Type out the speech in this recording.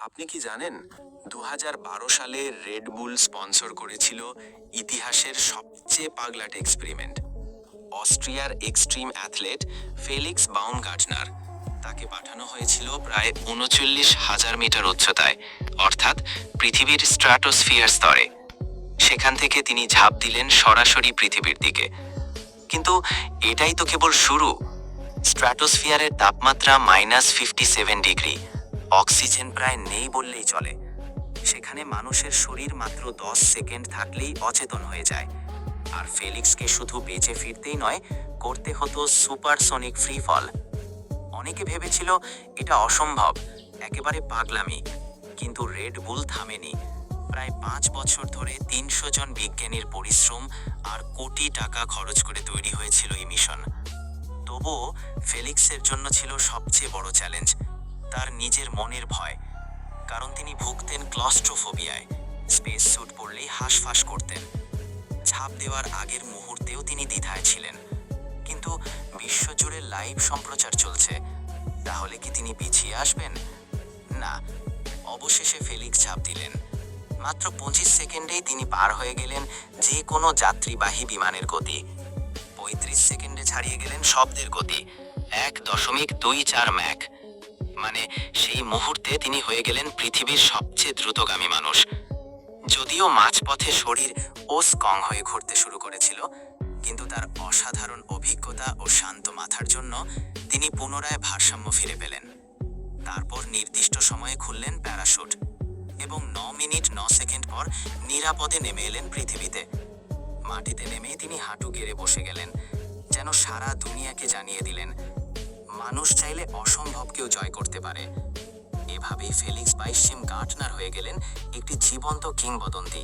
আপনি কি জানেন 2012 সালে রেড বুল স্পন্সর করেছিল ইতিহাসের সবচেয়ে পাগলাট এক্সপেরিমেন্ট। অস্ট্রিয়ার এক্সট্রিম অ্যাথলেট ফেলিক্স বাউমগার্টনার, তাকে পাঠানো হয়েছিল প্রায় ৩৯,০০০ মিটার উচ্চতায়, অর্থাৎ পৃথিবীর স্ট্র্যাটোস্ফিয়ার স্তরে। সেখান থেকে তিনি ঝাঁপ দিলেন সরাসরি পৃথিবীর দিকে। কিন্তু এটাই তো কেবল শুরু। স্ট্র্যাটোস্ফিয়ারের তাপমাত্রা -57 ডিগ্রি, অক্সিজেন প্রায় নেই বললেই চলে। সেখানে মানুষের শরীর মাত্র 10 সেকেন্ড থাকলেই অচেতন হয়ে যায়। আর ফেলিক্সকে শুধু বেঁচে ফিরতেই নয়, করতে হতো সুপারসনিক ফ্রি ফল। অনেকে ভেবেছিল এটা অসম্ভব, একেবারে পাগলামি। কিন্তু রেড বুল থামেনি। প্রায় 5 বছর ধরে 300 জন বিজ্ঞানীর পরিশ্রম আর কোটি টাকা খরচ করে তৈরি হয়েছিল এই মিশন। তবুও ফেলিক্সের জন্য ছিল সবচেয়ে বড় চ্যালেঞ্জ তার নিজের মনের ভয়। কারণ তিনি ভুগতেন ক্লস্ট্রোফোবিয়ায়, স্পেস স্যুট পরলেই হাঁসফাঁস করতেন। ঝাঁপ দেওয়ার আগের মুহূর্তেও তিনি দ্বিধায় ছিলেন। কিন্তু বিশ্বজুড়ে লাইভ সম্প্রচার চলছে, তাহলে কি তিনি পিছিয়ে আসবেন? না, অবশেষে ফেলিক্স ঝাঁপ দিলেন। মাত্র 25 সেকেন্ডেই তিনি পার হয়ে গেলেন যে কোনো যাত্রীবাহী বিমানের গতি। 35 সেকেন্ডে ছাড়িয়ে গেলেন শব্দের গতি, 1.24 ম্যাক। মানে সেই মুহূর্তে তিনি হয়ে গেলেন পৃথিবীর সবচেয়ে দ্রুতগামী মানুষ। যদিও মাঝপথে শরীর ওসকং হয়ে ঘুরতে শুরু করেছিল, কিন্তু তার অসাধারণ অভিজ্ঞতা ও শান্ত মাথার জন্য তিনি পুনরায় ভারসাম্য ফিরে পেলেন। তারপর নির্দিষ্ট সময়ে খুললেন প্যারাশুট এবং 9 মিনিট 9 সেকেন্ড পর নিরাপদে নেমে এলেন পৃথিবীতে। মাটিতে নেমে তিনি হাঁটু গেড়ে বসে গেলেন, যেন সারা দুনিয়াকে জানিয়ে দিলেন মানুষ চাইলে অসম্ভবকেও জয় করতে পারে। এভাবেই ফেলিক্স বাউমগার্টনার হয়ে গেলেন একটি জীবন্ত কিংবদন্তি।